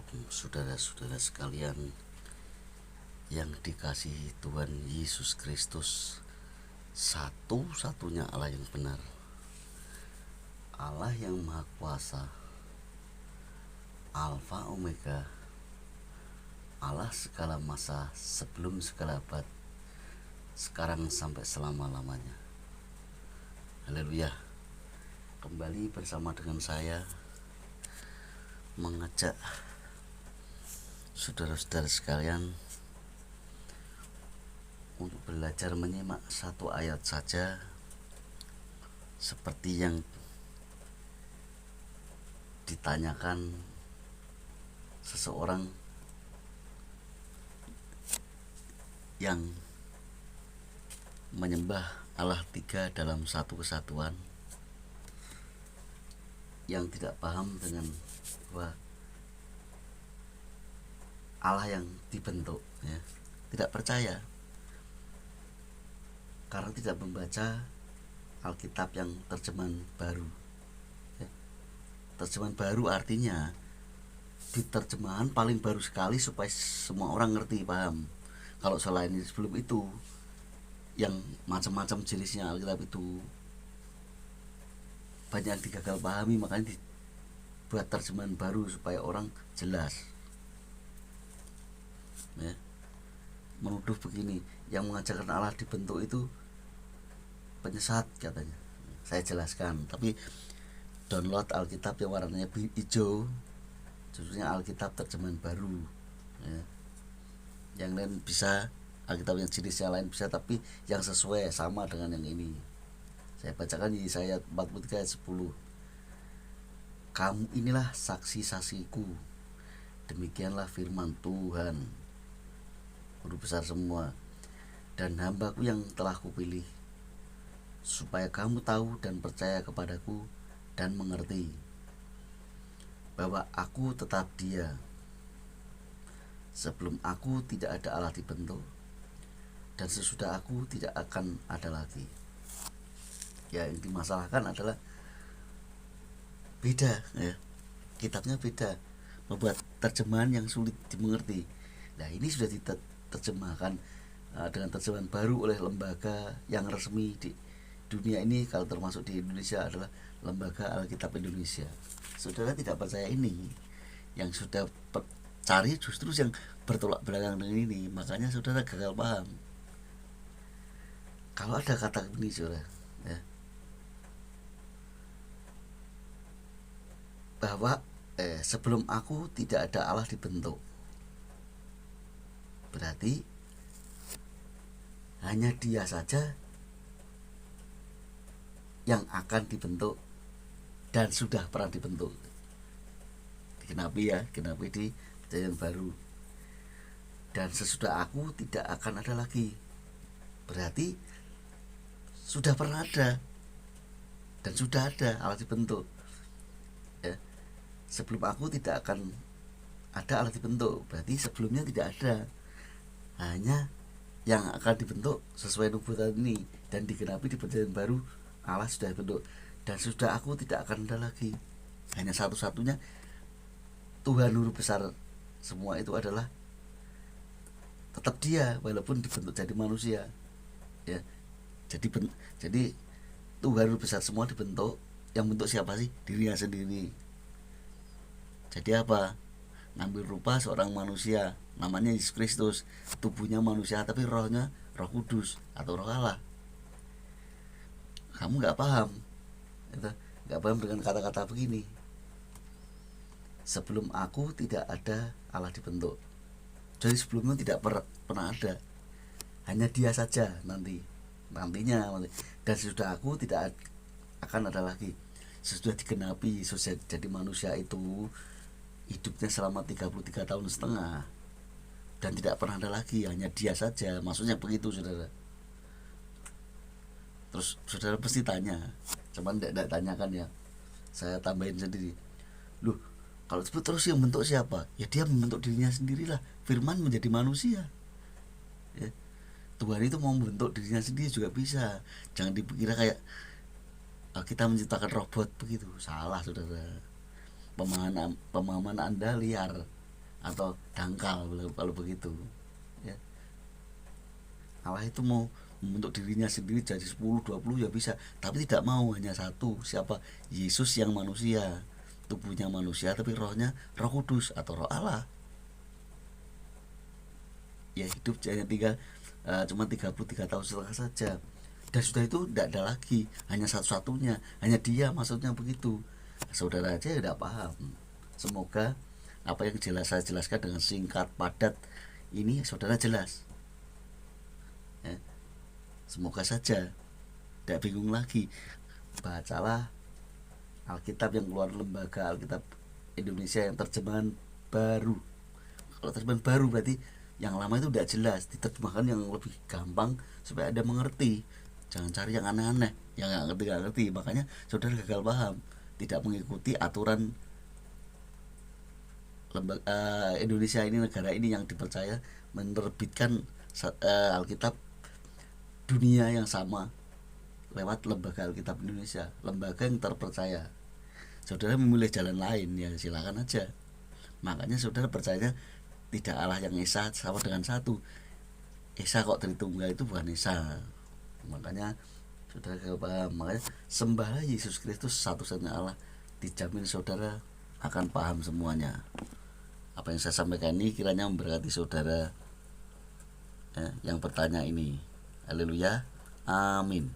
Saudara-saudara sekalian yang dikasihi Tuhan Yesus Kristus, satu-satunya Allah yang benar, Allah yang Maha Kuasa, Alfa Omega, Allah segala masa, sebelum segala abad, sekarang sampai selama-lamanya. Haleluya. Kembali bersama dengan saya mengajak saudara-saudara sekalian untuk belajar menyimak satu ayat saja, seperti yang ditanyakan seseorang yang menyembah Allah tiga dalam satu kesatuan, yang tidak paham dengan bahwa Allah yang dibentuk, ya, tidak percaya karena tidak membaca Alkitab yang terjemahan baru. Ya. Terjemahan baru artinya di terjemahan paling baru sekali supaya semua orang ngerti, paham. Kalau selain sebelum itu yang macam-macam jenisnya Alkitab itu banyak yang digagal pahami, makanya dibuat terjemahan baru supaya orang jelas. Ya. Menuduh begini, yang mengajarkan Allah dibentuk itu penyesat katanya. Saya jelaskan, tapi download Alkitab yang warnanya hijau, judulnya Alkitab terjemahan baru. Ya. Yang lain bisa, Alkitab yang jenisnya lain bisa, tapi yang sesuai sama dengan yang ini. Saya bacakan Yesaya 43 ayat 10. Kamu inilah saksi-saksiku, demikianlah firman Tuhan, Guru besar semua, dan hambaku yang telah kupilih, supaya kamu tahu dan percaya kepadaku dan mengerti bahwa aku tetap Dia. Sebelum aku tidak ada Allah dibentuk, dan sesudah aku tidak akan ada lagi. Ya, yang dimasalahkan adalah beda, ya. Kitabnya beda, membuat terjemahan yang sulit dimengerti. Nah, ini sudah diterjemahkan dengan terjemahan baru oleh lembaga yang resmi di dunia ini, kalau termasuk di Indonesia adalah Lembaga Alkitab Indonesia. Saudara tidak percaya ini, yang sudah cari justru yang bertolak belakang dengan ini, makanya saudara gagal paham. Kalau ada kata ini, saudara, ya, bahwa sebelum aku tidak ada Allah dibentuk, berarti hanya Dia saja yang akan dibentuk dan sudah pernah dibentuk. Genapi di perjanjian baru. Dan sesudah aku tidak akan ada lagi, berarti sudah pernah ada dan sudah ada Allah dibentuk. Ya. Sebelum aku tidak akan ada Allah dibentuk, berarti sebelumnya tidak ada, hanya yang akan dibentuk sesuai nubuatan ini dan digenapi di perjanjian baru. Allah sudah dibentuk dan sudah aku tidak akan ada lagi. Hanya satu-satunya Tuhan Guru besar semua itu adalah tetap Dia walaupun dibentuk jadi manusia. Ya. Jadi Tuhan Guru besar semua dibentuk, yang bentuk siapa sih? Dirinya sendiri. Jadi apa? Ngambil rupa seorang manusia, namanya Yesus Kristus, tubuhnya manusia tapi rohnya Roh Kudus atau Roh Allah. Kamu nggak paham, nggak paham dengan kata-kata begini. Sebelum aku tidak ada Allah dibentuk. Jadi sebelumnya tidak pernah ada, hanya Dia saja nantinya. Dan sudah aku tidak akan ada lagi. Sesudah digenapi, sesudah jadi manusia itu hidupnya selama 33 tahun setengah dan tidak pernah ada lagi, hanya Dia saja. Maksudnya begitu, saudara. Terus saudara pasti tanya, cuman tidak tanyakan ya, saya tambahin sendiri. Loh, kalau disebut terus yang bentuk siapa? Ya Dia membentuk dirinya sendirilah. Firman menjadi manusia. Ya. Tuhan itu mau membentuk dirinya sendiri juga bisa. Jangan dipikir kayak kita menciptakan robot begitu. Salah, saudara. Pemahaman Anda liar. atau dangkal kalau begitu ya. Allah itu mau membentuk dirinya sendiri jadi 10 20 ya bisa, tapi tidak mau hanya satu, siapa? Yesus yang manusia, tubuhnya manusia tapi rohnya Roh Kudus atau Roh Allah. Ya hidup hanya cuma 33 tahun setelah saja, dan sudah itu tidak ada lagi, hanya satu-satunya, hanya dia, maksudnya begitu. Saudara aja tidak paham. Semoga apa yang saya jelaskan dengan singkat padat ini saudara jelas ya. Semoga saja tidak bingung lagi. Bacalah Alkitab yang keluar lembaga Alkitab Indonesia yang terjemahan baru. Kalau terjemahan baru berarti yang lama itu tidak jelas, diterjemahkan yang lebih gampang supaya Anda mengerti. Jangan cari yang aneh-aneh, yang nggak ngerti. Makanya saudara gagal paham, tidak mengikuti aturan lembaga Indonesia ini, negara ini yang dipercaya menerbitkan Alkitab dunia yang sama lewat lembaga Alkitab Indonesia, lembaga yang terpercaya. Saudara memilih jalan lain ya silakan aja. Makanya saudara percaya tidak Allah yang esa sama dengan satu. Esa kok Tritunggal itu bukan esa. Makanya saudara paham. Makanya sembahlah Yesus Kristus satu-satunya Allah, dijamin saudara akan paham semuanya. Apa yang saya sampaikan ini kiranya memberkati saudara yang bertanya ini. Haleluya, amin.